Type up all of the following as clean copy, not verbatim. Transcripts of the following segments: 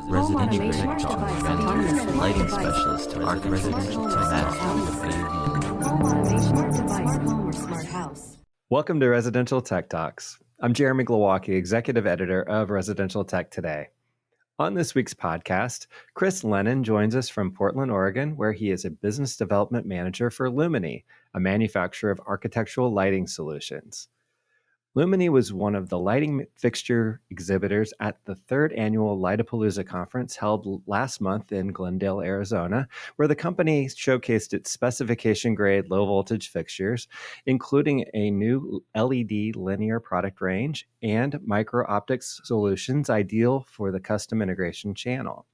residential tech talk, lighting specialist, arc residential tech, Welcome to Residential Tech Talks. I'm Jeremy Glowacki, Executive Editor of Residential Tech Today. On this week's podcast, Chris Lehnen joins us from Portland, Oregon, where he is a business development manager for Luminii, a manufacturer of architectural lighting solutions. Luminii was one of the lighting fixture exhibitors at the third annual Lightapalooza conference held last month in Glendale, Arizona, where the company showcased its specification-grade low-voltage fixtures, including a new LED linear product range and micro-optics solutions ideal for the custom integration channel.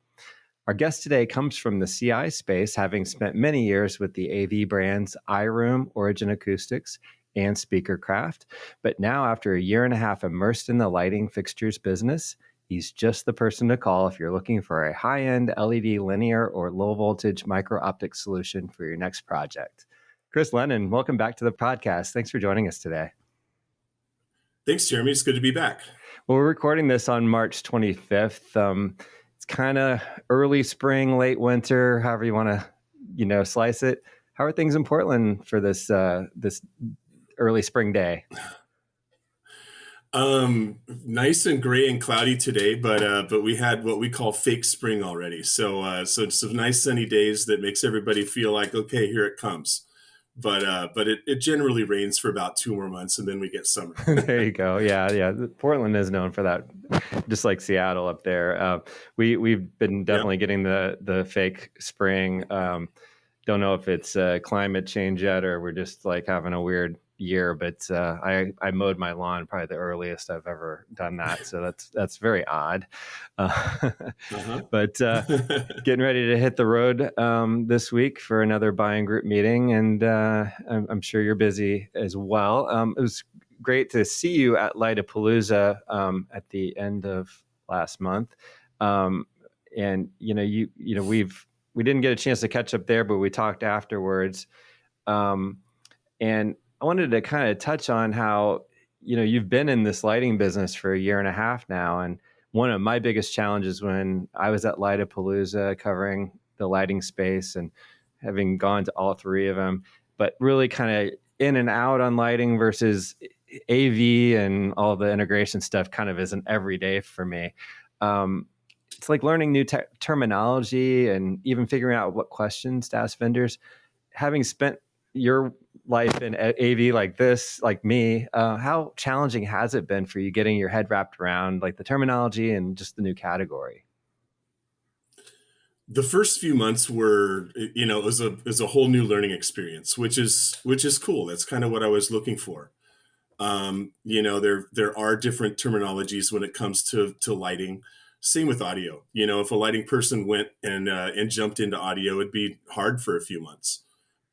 Our guest today comes from the CI space, having spent many years with the AV brands iRoom, Origin Acoustics, and SpeakerCraft, but now after a year and a half immersed in the lighting fixtures business, he's just the person to call if you're looking for a high-end LED linear or low-voltage micro-optic solution for your next project. Chris Lehnen, welcome back to the podcast. Thanks for joining us today. Thanks, Jeremy. It's good to be back. Well, we're recording this on March 25th. It's kind of early spring, late winter, however you want to, slice it. How are things in Portland for this early spring day? Nice and gray and cloudy today, but we had what we call fake spring already. So it's some nice sunny days that makes everybody feel like, okay, here it comes. But it generally rains for about 2 more months and then we get summer. There you go. Yeah. Portland is known for that, just like Seattle up there. We've been definitely getting the fake spring. Don't know if it's climate change yet or we're just like having a weird year, but I mowed my lawn probably the earliest I've ever done that, so that's very odd. But getting ready to hit the road this week for another buying group meeting, and I'm sure you're busy as well. It was great to see you at Lightapalooza at the end of last month, and we didn't get a chance to catch up there, but we talked afterwards, and I wanted to kind of touch on how, you've been in this lighting business for a year and a half now. And one of my biggest challenges when I was at Lightapalooza covering the lighting space and having gone to all 3 of them, but really kind of in and out on lighting versus AV and all the integration stuff kind of isn't every day for me. It's like learning new terminology and even figuring out what questions to ask vendors. Having spent your life in AV like this, like me, how challenging has it been for you getting your head wrapped around like the terminology and just the new category? The first few months were, it was a whole new learning experience, which is cool. That's kind of what I was looking for. There are different terminologies when it comes to lighting. Same with audio. If a lighting person went and jumped into audio, it'd be hard for a few months.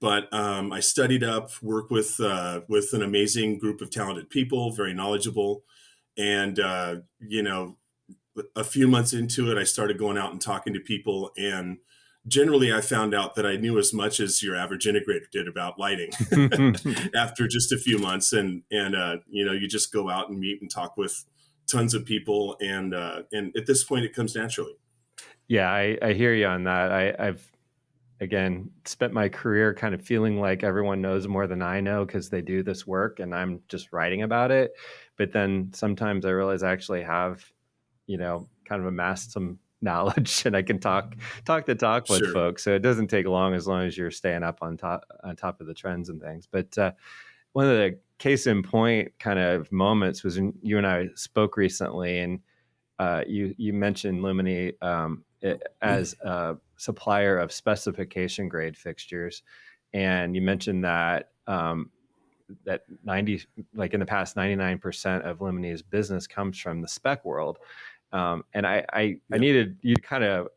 But I studied up, worked with an amazing group of talented people, very knowledgeable. And, a few months into it, I started going out and talking to people. And generally, I found out that I knew as much as your average integrator did about lighting after just a few months. And you just go out and meet and talk with tons of people. And at this point, it comes naturally. Yeah, I hear you on that. I've again, spent my career kind of feeling like everyone knows more than I know because they do this work and I'm just writing about it. But then sometimes I realize I actually have, kind of amassed some knowledge and I can talk the talk with folks. So it doesn't take long as you're staying up on top of the trends and things. But one of the case in point kind of moments was when you and I spoke recently, and you mentioned Luminii as a supplier of specification grade fixtures, and you mentioned that that in the past 99% of Luminii's business comes from the spec world, and I needed you to kind of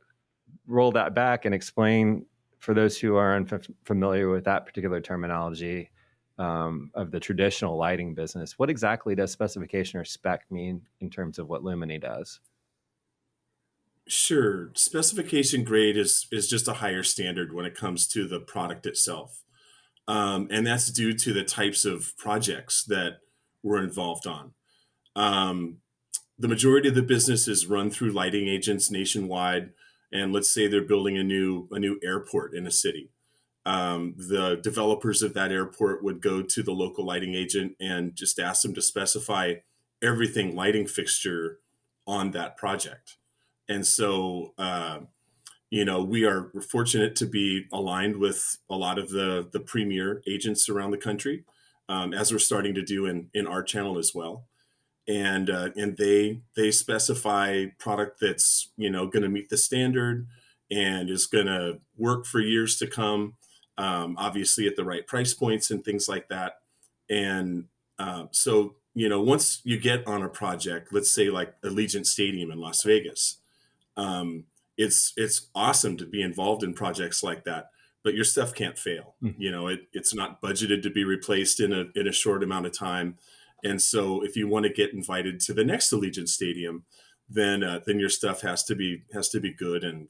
roll that back and explain for those who are unfamiliar with that particular terminology of the traditional lighting business. What exactly does specification or spec mean in terms of what Luminii does? Sure. Specification grade is just a higher standard when it comes to the product itself. And that's due to the types of projects that we're involved on. the majority of the business is run through lighting agents nationwide. And let's say they're building a new airport in a city. The developers of that airport would go to the local lighting agent and just ask them to specify everything lighting fixture on that project. And so, we're fortunate to be aligned with a lot of the premier agents around the country, as we're starting to do in our channel as well. And they specify product that's going to meet the standard and is going to work for years to come, obviously at the right price points and things like that. And so once you get on a project, let's say like Allegiant Stadium in Las Vegas, it's awesome to be involved in projects like that, but your stuff can't fail. It's not budgeted to be replaced in a short amount of time. And so if you want to get invited to the next Allegiant Stadium, then your stuff has to be good and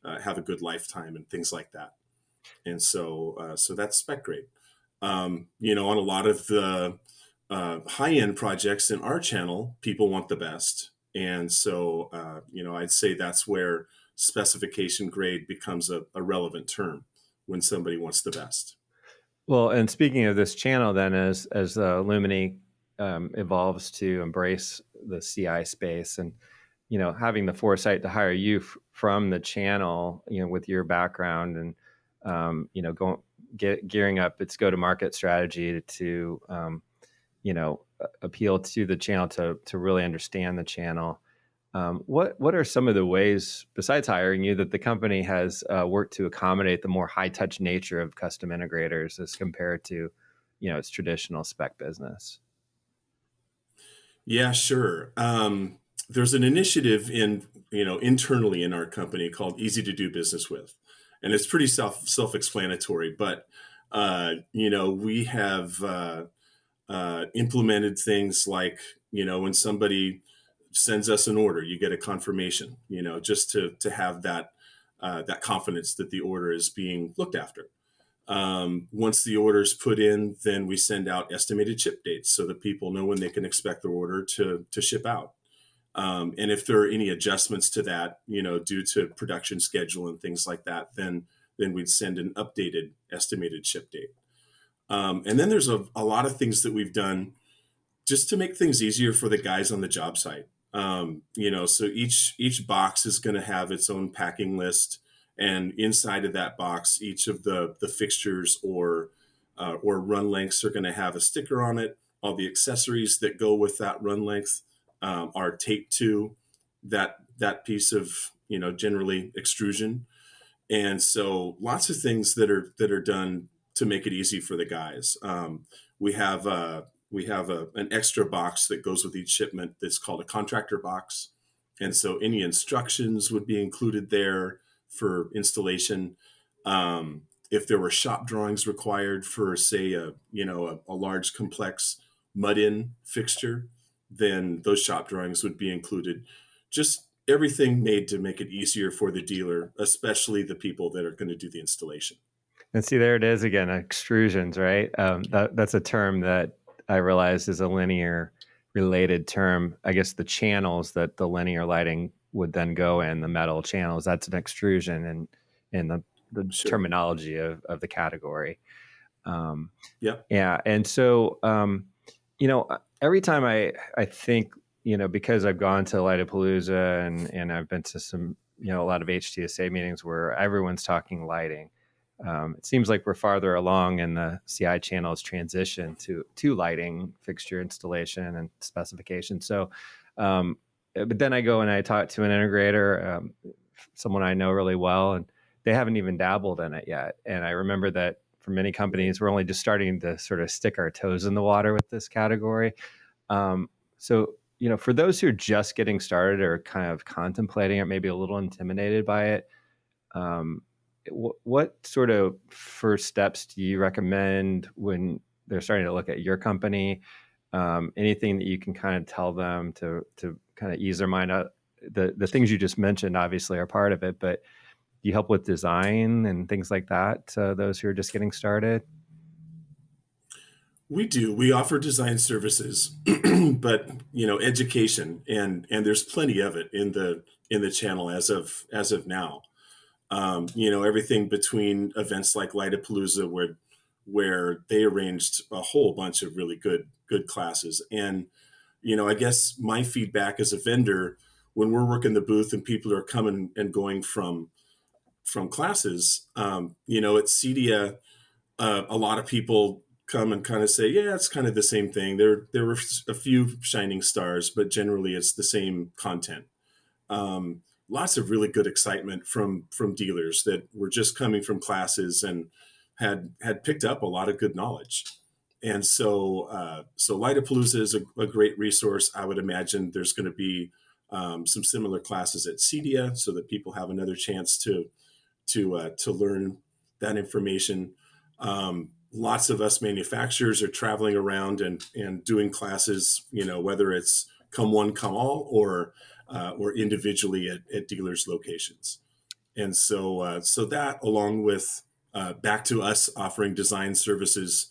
have a good lifetime and things like that. And so that's spec grade. On a lot of the high-end projects in our channel, people want the best. And so, I'd say that's where specification grade becomes a relevant term when somebody wants the best. Well, and speaking of this channel, then as Luminii evolves to embrace the CI space, and having the foresight to hire you from the channel, with your background, and gearing up its go-to-market strategy to appeal to the channel to really understand the channel. What are some of the ways, besides hiring you, that the company has worked to accommodate the more high-touch nature of custom integrators as compared to, its traditional spec business? Yeah, sure. There's an initiative internally in our company called Easy to Do Business With, and it's pretty self-explanatory. But we have implemented things like when somebody sends us an order, you get a confirmation, just to have that confidence that the order is being looked after. Once the order is put in, then we send out estimated ship dates so that people know when they can expect their order to ship out. And if there are any adjustments to that, due to production schedule and things like that, then we'd send an updated estimated ship date. And then there's a lot of things that we've done just to make things easier for the guys on the job site. So each box is going to have its own packing list, and inside of that box, each of the fixtures or run lengths are going to have a sticker on it. All the accessories that go with that run length are taped to that piece of generally extrusion. And so lots of things that are done to make it easy for the guys. We have an extra box that goes with each shipment that's called a contractor box. And so any instructions would be included there for installation. If there were shop drawings required for, say, a large complex mud-in fixture, then those shop drawings would be included. Just everything made to make it easier for the dealer, especially the people that are going to do the installation. And see, there it is again, extrusions, right? That's a term that I realize is a linear related term. I guess the channels that the linear lighting would then go in, the metal channels, that's an extrusion in the Sure. terminology of the category. Yeah. Yeah. And so, every time I think, because I've gone to Lightapalooza and I've been to some, a lot of HTSA meetings where everyone's talking lighting. It seems like we're farther along in the CI channel's transition to lighting fixture installation and specification. So, but then I go and I talk to an integrator, someone I know really well, and they haven't even dabbled in it yet. And I remember that for many companies, we're only just starting to sort of stick our toes in the water with this category. So, for those who are just getting started or kind of contemplating it, maybe a little intimidated by it, what sort of first steps do you recommend when they're starting to look at your company? Anything that you can kind of tell them to kind of ease their mind out? The things you just mentioned obviously are part of it, but do you help with design and things like that to those who are just getting started? We do. We offer design services, but education, and there's plenty of it in the channel as of now. Everything between events like Lightapalooza, where they arranged a whole bunch of really good classes. And I guess my feedback as a vendor, when we're working the booth and people are coming and going from classes, at CEDIA, a lot of people come and kind of say, yeah, it's kind of the same thing. There were a few shining stars, but generally it's the same content. Lots of really good excitement from dealers that were just coming from classes and had picked up a lot of good knowledge. And so Lightapalooza is a great resource. I would imagine there's going to be some similar classes at CEDIA, so that people have another chance to learn that information. Lots of us manufacturers are traveling around and doing classes, whether it's come one, come all, or individually at dealers' locations. And so that, along with back to us offering design services,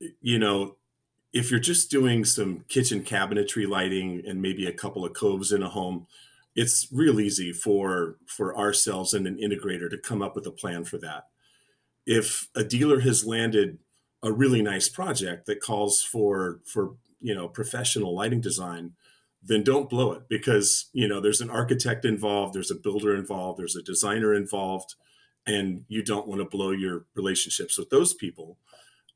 if you're just doing some kitchen cabinetry lighting and maybe a couple of coves in a home, it's real easy for ourselves and an integrator to come up with a plan for that. If a dealer has landed a really nice project that calls for professional lighting design, then don't blow it, because there's an architect involved, there's a builder involved, there's a designer involved, and you don't want to blow your relationships with those people.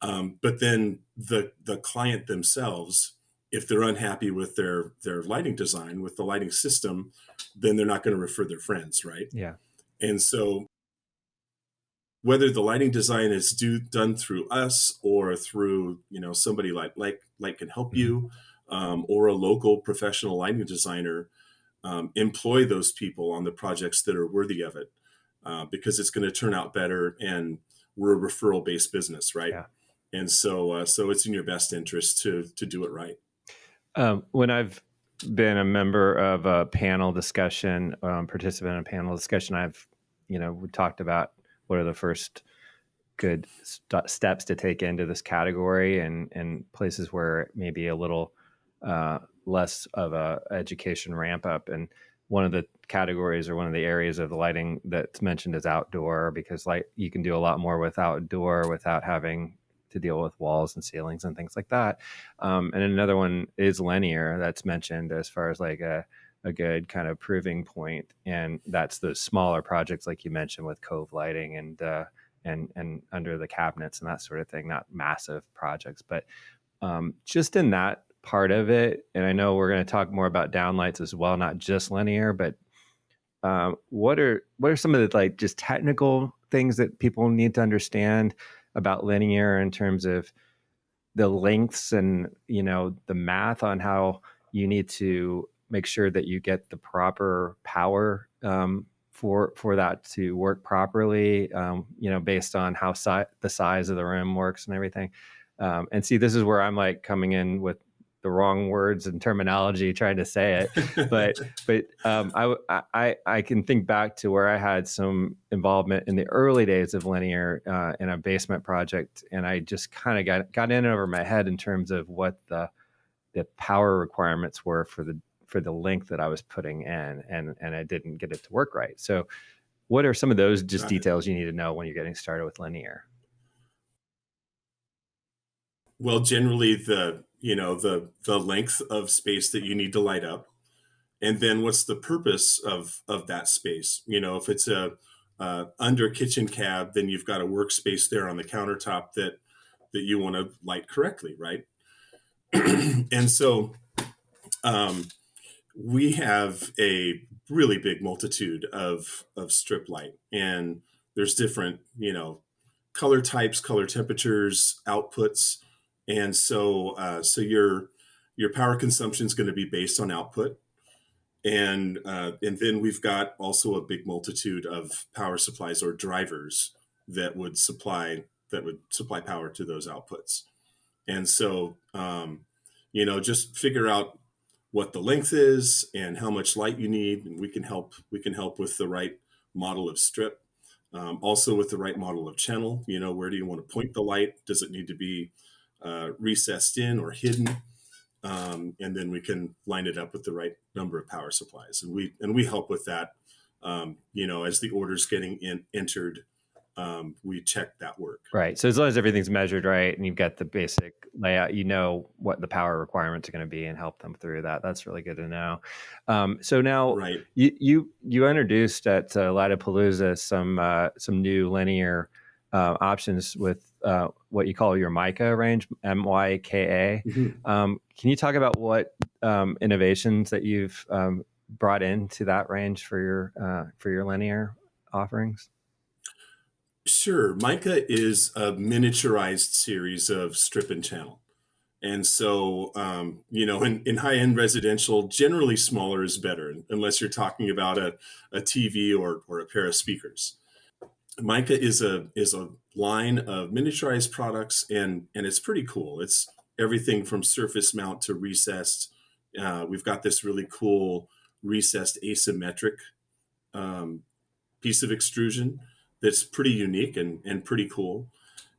But then the client themselves, if they're unhappy with their lighting design, with the lighting system, then they're not going to refer their friends, right? Yeah. And so whether the lighting design is done through us or through somebody like Can Help You, or a local professional lighting designer, employ those people on the projects that are worthy of it, because it's going to turn out better, and we're a referral-based business, right? Yeah. And so it's in your best interest to do it right. When I've been a member of a panel discussion, participant in a panel discussion, we talked about what are the first good steps to take into this category, and places where maybe a little less of a education ramp up. And one of the categories, or one of the areas of the lighting that's mentioned, is outdoor, because you can do a lot more with outdoor without having to deal with walls and ceilings and things like that. And another one is linear, that's mentioned as far as like a good kind of proving point. And that's those smaller projects, like you mentioned, with cove lighting and under the cabinets and that sort of thing, not massive projects. But just in that part of it, and I know we're going to talk more about downlights as well, not just linear, but what are some of the just technical things that people need to understand about linear, in terms of the lengths and the math on how you need to make sure that you get the proper power for that to work properly, based on how the size of the room works and everything. And see, this is where I'm coming in with the wrong words and terminology, trying to say it, but I can think back to where I had some involvement in the early days of linear in a basement project, and I just kind of got in over my head in terms of what the power requirements were for the length that I was putting in, and I didn't get it to work right. So, what are some of those just details you need to know when you're getting started with linear? Well, generally the length of space that you need to light up, and then what's the purpose of that space. If it's a under kitchen cab, then you've got a workspace there on the countertop that you want to light correctly, right? And so we have a really big multitude of strip light, and there's different color types, color temperatures, outputs. And so your power consumption is going to be based on output, and then we've got also a big multitude of power supplies, or drivers, that would supply power to those outputs. And so just figure out what the length is and how much light you need, and we can help with the right model of strip. Also with the right model of channel. Where do you want to point the light? Does it need to be recessed in or hidden? and then we can line it up with the right number of power supplies. And we help with that. As the order's getting entered, we check that work. Right. So as long as everything's measured right and you've got the basic layout, you know what the power requirements are going to be and help them through that. That's really good to know. So now Right. you introduced at Lightapalooza some new linear options with what you call your Mica range, MYKA. Mm-hmm. Can you talk about what innovations that you've brought into that range for your linear offerings? Sure. Mica is a miniaturized series of strip and channel. And so, in high-end residential, generally smaller is better, unless you're talking about a TV or a pair of speakers. Mica is a line of miniaturized products, and it's pretty cool. It's everything from surface mount to recessed. We've got this really cool recessed asymmetric piece of extrusion that's pretty unique and pretty cool.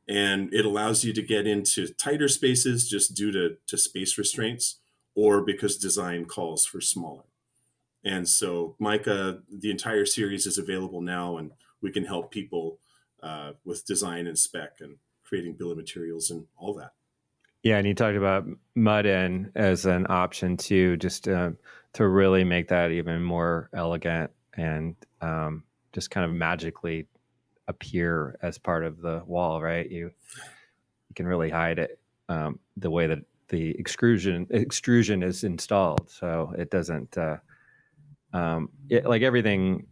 And it allows you to get into tighter spaces just due to space restraints, or because design calls for smaller. And so Mica, the entire series is available now, and we can help people with design and spec and creating bill of materials and all that. Yeah, and you talked about mud-in as an option too, just to really make that even more elegant and just kind of magically appear as part of the wall, right? You can really hide it the way that the extrusion is installed, so it doesn't like everything.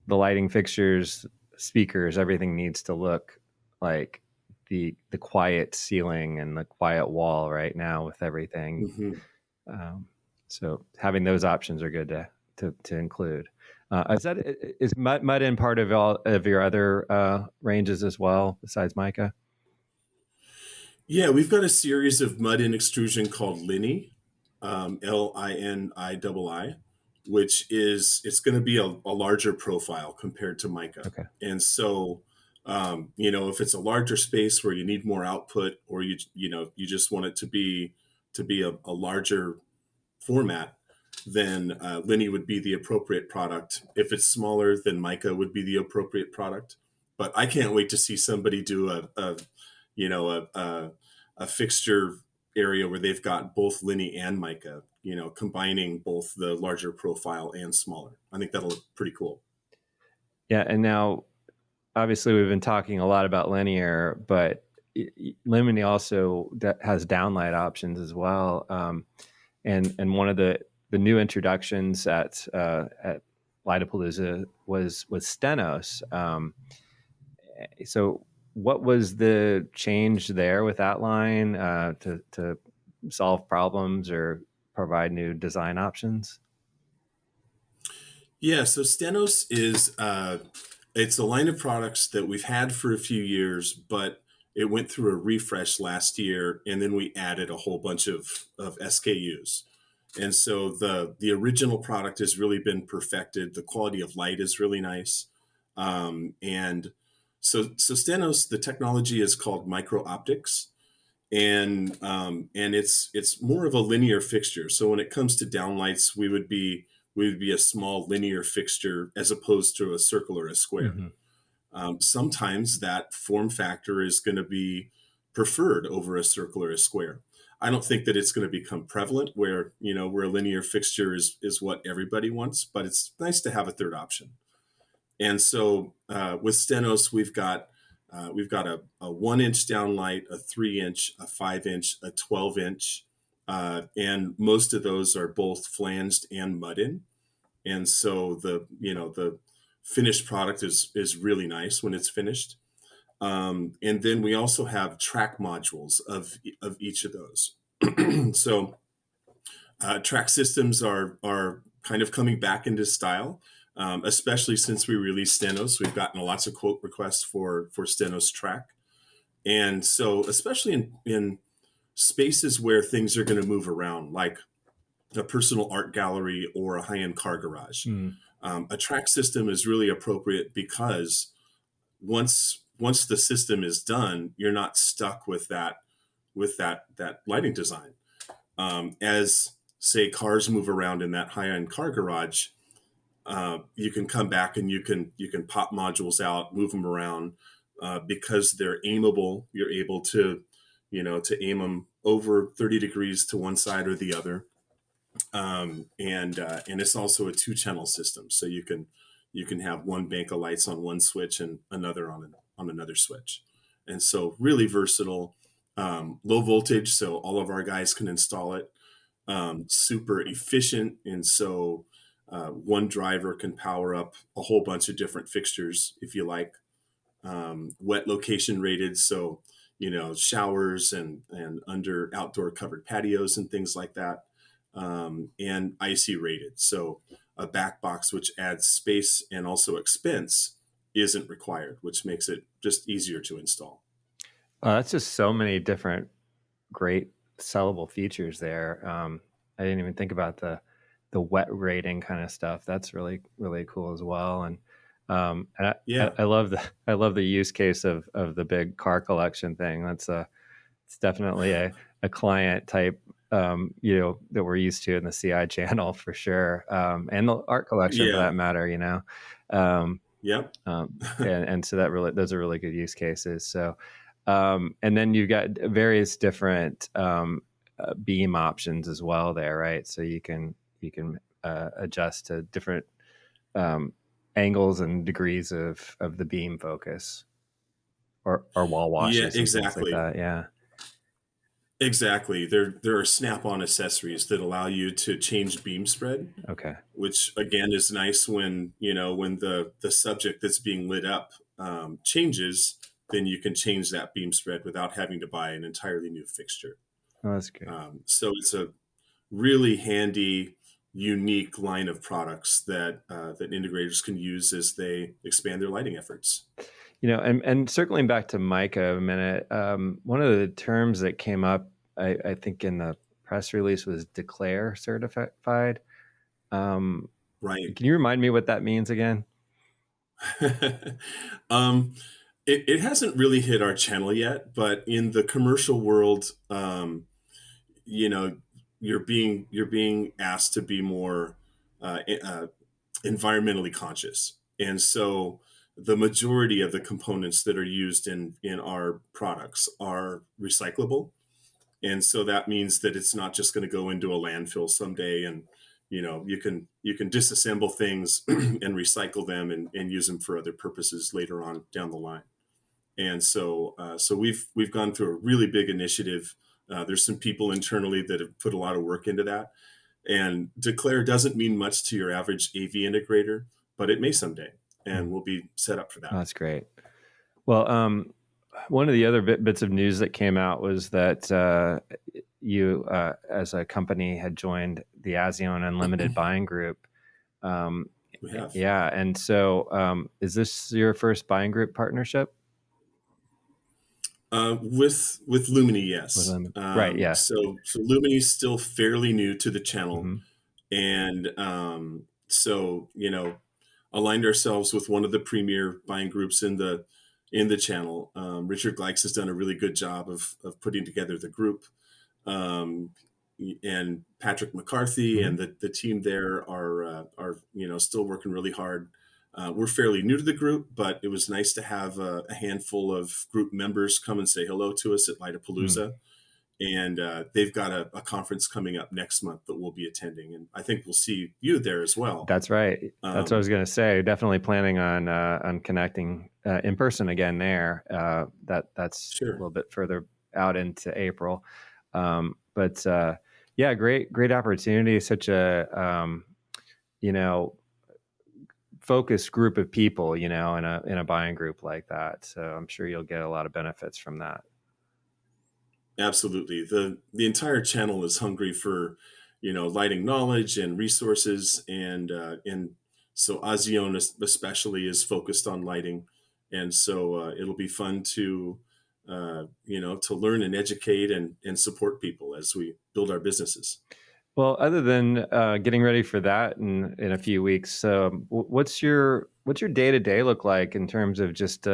The lighting fixtures, speakers, everything needs to look like the quiet ceiling and the quiet wall right now with everything. Mm-hmm. So having those options are good to include. Is mud-in part of all of your other ranges as well besides Mica? Yeah, we've got a series of mud-in extrusion called Linii, Linii, which it's going to be a larger profile compared to Mica. Okay. And so, if it's a larger space where you need more output, or you just want it to be a larger format, then Linii would be the appropriate product. If it's smaller, then Mica would be the appropriate product. But I can't wait to see somebody do a fixture area where they've got both Linii and Mica, combining both the larger profile and smaller. I think that'll look pretty cool. Yeah, and now obviously we've been talking a lot about linear, but Luminii also has downlight options as well. And one of the new introductions at Lightapalooza was Stenos. So what was the change there with that line to solve problems or provide new design options? Yeah, so Stenos is it's a line of products that we've had for a few years, but it went through a refresh last year, and then we added a whole bunch of SKUs. And so the original product has really been perfected. The quality of light is really nice. And so Stenos, the technology is called micro-optics. And it's more of a linear fixture. So when it comes to downlights, we would be a small linear fixture as opposed to a circle or a square. Mm-hmm. Sometimes that form factor is going to be preferred over a circle or a square. I don't think that it's going to become prevalent where a linear fixture is what everybody wants, but it's nice to have a third option. And so with Stenos, we've got a 1-inch downlight, a 3-inch, a 5-inch, a 12-inch, and most of those are both flanged and mud-in. And so the finished product is really nice when it's finished. And then we also have track modules of each of those. So track systems are kind of coming back into style, especially since we released Stenos. We've gotten lots of quote requests for Stenos track. And so especially in spaces where things are going to move around, like a personal art gallery or a high-end car garage. A track system is really appropriate because once the system is done, you're not stuck with that lighting design. As say cars move around in that high-end car garage, you can come back and you can pop modules out, move them around, because they're aimable. You're able to, to aim them over 30 degrees to one side or the other. And it's also a 2-channel system, so you can have one bank of lights on one switch and another on another switch, and so really versatile. Low voltage, so all of our guys can install it. Super efficient, and so one driver can power up a whole bunch of different fixtures if you like. Wet location rated, so showers and under outdoor covered patios and things like that. And icy rated, so a back box which adds space and also expense isn't required, which makes it just easier to install. That's just so many different great sellable features there. I didn't even think about the wet rating kind of stuff. That's really, really cool as well. And Yeah. I love the use case of the big car collection thing. It's definitely a client type, that we're used to in the CI channel for sure. And the art collection for Yeah. that matter, Yep. and so those are really good use cases. So, and then you've got various different beam options as well there, right? So you can adjust to different angles and degrees of the beam focus, or wall washes. Yeah, and things exactly. like that. Yeah. Exactly. There are snap-on accessories that allow you to change beam spread, Okay. which again is nice when the subject that's being lit up changes. Then you can change that beam spread without having to buy an entirely new fixture. Oh, that's good. So it's a really handy, unique line of products that integrators can use as they expand their lighting efforts. And circling back to Micah a minute, one of the terms that came up, I think in the press release, was declare certified. Right. Can you remind me what that means again? It hasn't really hit our channel yet, but in the commercial world, you're being asked to be more environmentally conscious, and so the majority of the components that are used in our products are recyclable, and so that means that it's not just going to go into a landfill someday, and you can disassemble things and recycle them and use them for other purposes later on down the line. And so we've gone through a really big initiative. There's some people internally that have put a lot of work into that. And declare doesn't mean much to your average AV integrator, but it may someday, and we'll be set up for that. Oh, that's great. Well, one of the other bits of news that came out was that you, as a company, had joined the Azion Unlimited buying group. We have. Yeah. And so is this your first buying group partnership? With Luminii, yes. Right, yeah. So Luminii is still fairly new to the channel. Mm-hmm. And so, aligned ourselves with one of the premier buying groups in the channel. Richard Gleiks has done a really good job of putting together the group. And Patrick McCarthy Mm-hmm. and the team there are still working really hard. We're fairly new to the group, but it was nice to have a handful of group members come and say hello to us at Lightapalooza. And they've got a conference coming up next month that we'll be attending. And I think we'll see you there as well. That's right. That's what I was going to say. Definitely planning on connecting in person again there. That's Sure. A little bit further out into April. But yeah, great opportunity. Such a, focused group of people, in a buying group like that. So I'm sure you'll get a lot of benefits from that. Absolutely. The entire channel is hungry for, lighting knowledge and resources. And so Azion especially is focused on lighting. And so it'll be fun to learn and educate and support people as we build our businesses. Well, other than getting ready for that in a few weeks, what's your day-to-day look like in terms of just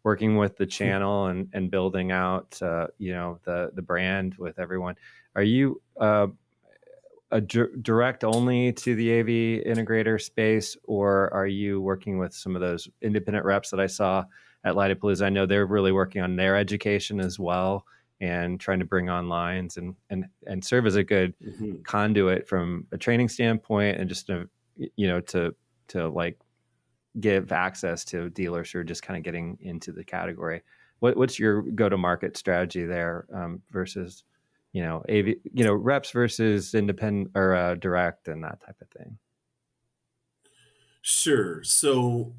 working with the channel and building out the brand with everyone? Are you direct only to the AV integrator space, or are you working with some of those independent reps that I saw at Lightapalooza? I know they're really working on their education as well and trying to bring on lines and serve as a good conduit from a training standpoint, and just to like give access to dealers who are just kind of getting into the category. What's your go-to-market strategy there versus AV, reps versus independent or direct and that type of thing? Sure. So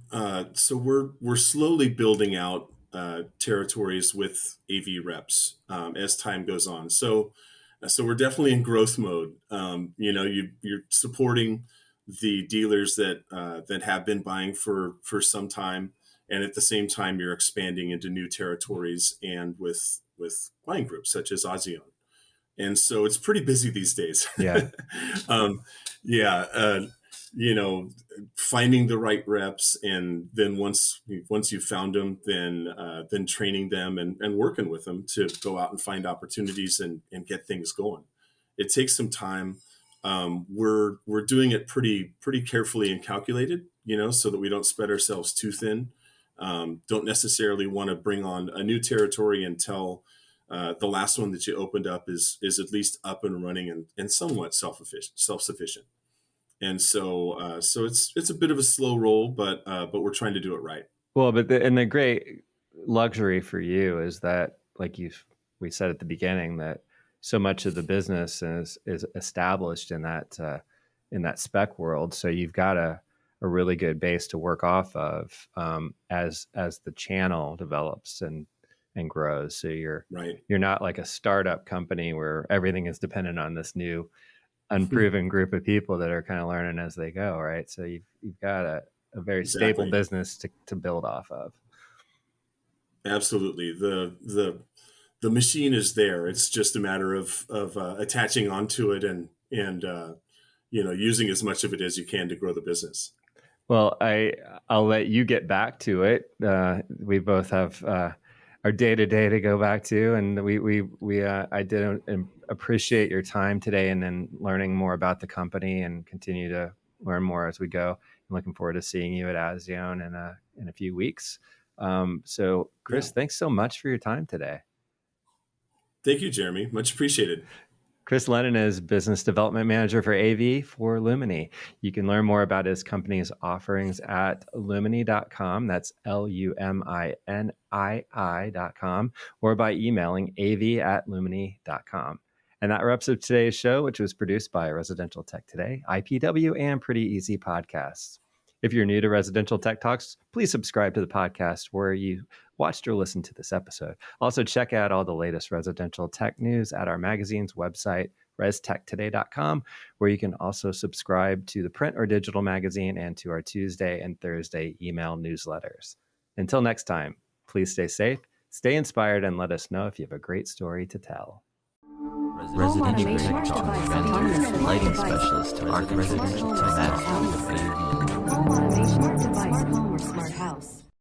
we're slowly building out territories with AV reps as time goes on. So we're definitely in growth mode. You're supporting the dealers that have been buying for some time, and at the same time you're expanding into new territories and with buying groups such as ASEAN. And so it's pretty busy these days. Yeah. Finding the right reps, and then once you've found them, then training them and working with them to go out and find opportunities and get things going. It takes some time. We're doing it pretty carefully and calculated, so that we don't spread ourselves too thin. Don't necessarily want to bring on a new territory until the last one that you opened up is at least up and running and somewhat self-sufficient. And so it's a bit of a slow roll, but we're trying to do it right. Well, but the great luxury for you is that, like we said at the beginning, that so much of the business is established in that spec world. So you've got a really good base to work off of as the channel develops and grows. So you're not like a startup company where everything is dependent on this new unproven group of people that are kind of learning as they go, right? So you've got a very stable business to build off of. Absolutely. The machine is there. It's just a matter of attaching onto it and using as much of it as you can to grow the business. Well, I'll let you get back to it. We both have our day-to-day to go back to, and I did appreciate your time today, and then learning more about the company, and continue to learn more as we go. I'm looking forward to seeing you at ASEAN in a few weeks. So Chris, thanks so much for your time today. Thank you, Jeremy. Much appreciated. Chris Lehnen is Business Development Manager for AV for Luminii. You can learn more about his company's offerings at luminii.com. That's LUMINII.com, or by emailing av@luminii.com. And that wraps up today's show, which was produced by Residential Tech Today, IPW, and Pretty Easy Podcasts. If you're new to Residential Tech Talks, please subscribe to the podcast where you watched or listened to this episode. Also, check out all the latest residential tech news at our magazine's website, restechtoday.com, where you can also subscribe to the print or digital magazine and to our Tuesday and Thursday email newsletters. Until next time, please stay safe, stay inspired, and let us know if you have a great story to tell. Residential Tech Talk, autonomous lighting specialist to residential tech. Home automation, smart device, home or smart house.